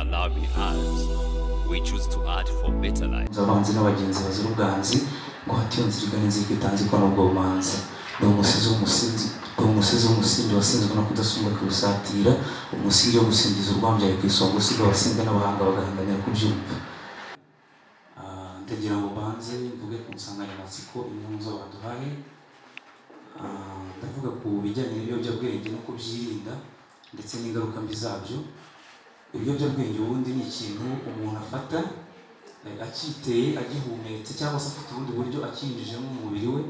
their love in us, we choose to act for better life. Abahanzi n'abagenzi bazira ubwanzi ngo hatiyo nzira inzika itanze ko nubwo bumanzi ni umusizi w'umusinzi wasinzwe no kudasumbwa kubisatira umusingi wo gusingiza urwambyaye ku isonga usiga abasinga n'abahanga bagahanganira kubyumva. Ndagira ngo banze mvuge ku nsanganyamatsiko imwe mu zo baduhaye. Ndavuga ku bijyanye n'ibiyobyabwenge no kubyirinda ndetse n'ingaruka mbi zabyo. Ibiyobyabwenge ubundi ni ikintu umuntu afata akiteye agihumetse cyangwa se afite ubundi buryo akinjijemo mu mubiri we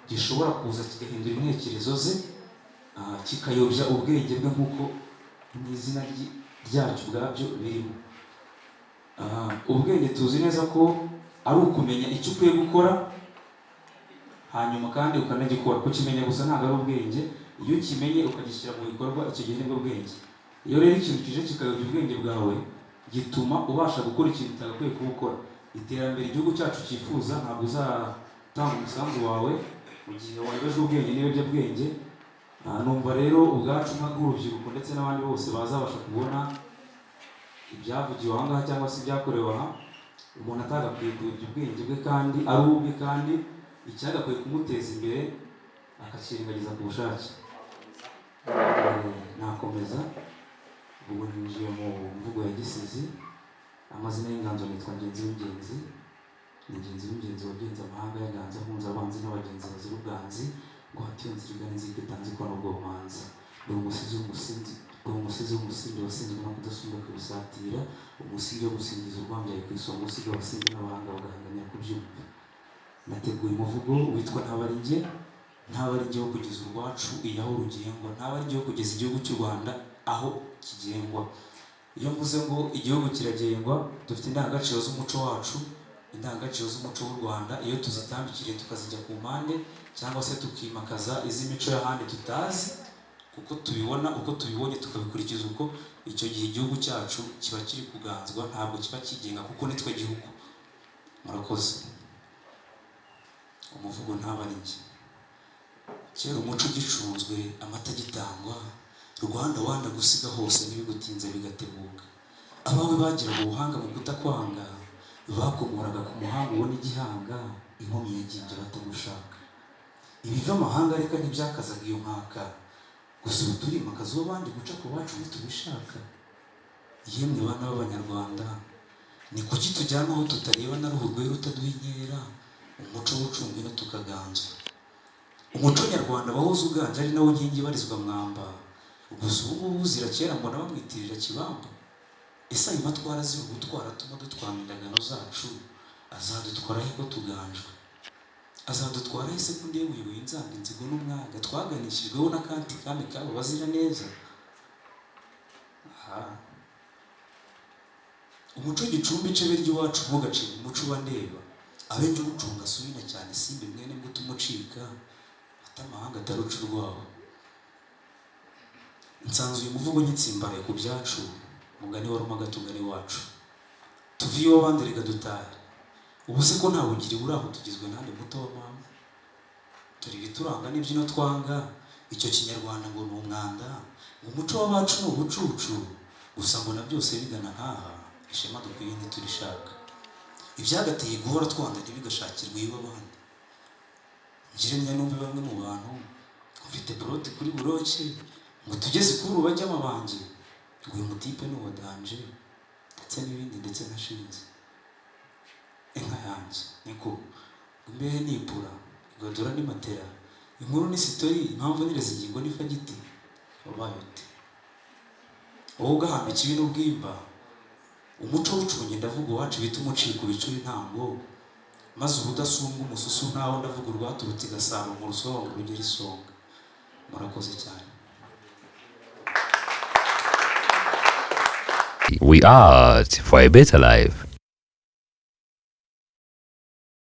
gishobora kuza kigahindura intekerezo ze kikayobya ubwenge bwe nk'uko n'izina ryacyo ubwabyo birimo. Ubwenge tuzi neza ko ari ukumenya icyo ukwiye gukora hanyuma kandi ukanagikora. Kukimenya gusa ntabwo ari ubwenge, iyo ukimenye ukagishyira mu bikorwa icyo gihe nibwo bwenge. Iyo rero ikintu kije kikayobya ubwenge bwawe gituma ubasha gukora ikintu utagakwiye kubukora. Iterambere igihugu cyacu cyifuza ntabwo uzatanga umusanzu wawe mu gihe wayobejwe ubwenge n'ibiyobyabwenge. Numva rero ubwacu nk'urubyiruko ndetse n'abandi bose bazabasha kubona ibyavugiwe aha ngaha cyangwa se ibyakorewe aha, umuntu atagakwiye kuyobya ubwenge bwe kandi ari ubwe, kandi icyagakwiye kumuteza imbere akakirengagiza ku bushake. Nakomeza ubu ninjiye mu mvugo ya gisizi. Amazina y'inganzo nitwa Ngenzi w'Ingenzi. Ni Ngenzi w'Ingenzi wagenze amahanga y'inganzo ahunze abanzi n'abagenzi bazira ubwanzi ngo hatiyo nzira inzika itanze ko nubwo bumanzi. Ni umusizi w'umusinzi wasinzwe no kudasumbwa kubisatira umusingi wo gusingiza urwambyaye ku isonga usiga abasinzi n'abahanga bagahanganira kubyumva. Nateguye umuvugo witwa ntabaringe wo kugeza urwacu iyo aho rugengwa, ntabaringe wo kugeza igihugu cy'u Rwanda aho kigengwa. Iyo mvuze ngo igihugu kiragengwa, dufite indangagaciro z'umuco wacu, indangagaciro z'umuco w'u Rwanda. Iyo tuzitambikiriye tukazijya ku mpande cyangwa se tukimakaza iz'imico y'ahandi tutazi kuko tubibona uko tubibonye tukabikurikiza uko, icyo gihe igihugu cyacu kiba kiri kuganzwa, ntabwo kiba kigenga kuko nitwe gihugu. Murakoze. Umuvugo ntabaringe. Kera umuco ugicunzwe amata gitangwa, Rwanda wanda gusiga hose n'ibigutinze bigatebuka. Abawe bagiraga ubuhanga mu kutakwanga, bakomoraga ku muhanga ubona igihanga, inkomyi yagiye batagushaka. Ibiva amahanga reka ntibyakazaga iyo nkaka, gusa ubu turimakaza uwo bandi guca ku bacu ntitubishaka. Yemwe bana b'Abanyarwanda, ni kuki tujyana aho tutareba na ruhu rwera utaduha inkera, umuco w'ucunga ino tukaganzwa. Umuco nyarwanda wahoze uganje ari nawo nkingi ibarizwa mwamba, gusa ubu ngubu uzira kera mbona bamwitirira kibamba. Ese ayo matwara azira ubutwara atuma dutwara indagano zacu, azadutwara he ko tuganjwe? Azadutwara he se ko ndiye wibuye inzanga inzigo n'umwaga twaganishijweho n'akandi kami kabo bazira neza? Umuco gicumbi icebe ry'iwacu ntugacire umuco ubandeba, abe njye uwucunga asubira cyane simbe mwene mbuto umucika, atamahanga ataruca urwabo. Nsanzuye umuvugo nyitsimbaraye ku byacu, Mugani wa Rumaga Tugane Iwacu. Tuvi iyo abandi reka dutahe, ubu se ko ntawe ugira uraho tugizwe nande muto wa mama. Turi bituranga n'ibyino twanga, icyo kinyarwanda ngo ni umwanda, ngo umuco w'abacu ni ubucucu, gusa mbona byose bigana nkaha, ishema dukwiye ntiturishaka. Ibyagateye guhora twanda ntibigashakirwe iw'abandi. Ngire numve bamwe mu bantu ufite brote kuri buroke ngo tugeze kuri ubajya amabanje, ngo uyu mutipe ni uwa danje ndetse n'ibindi ndetse nashinze. Inka yanjye niko imbehe nipura igodora ni matera, inkuru ni sitori, impamvu nireza ingingo ni fagiti. Wabaye ute wowe ugahamba ikibi n'ubwimba? Umuco w'ucunge ndavuga uwacu bita umuciko bicura intango, maze ubudasumbwa umususu ntaho ndavuga urwaturutse igasanga mu rusonga rugera isonga. Murakoze cyane. We art for a better life.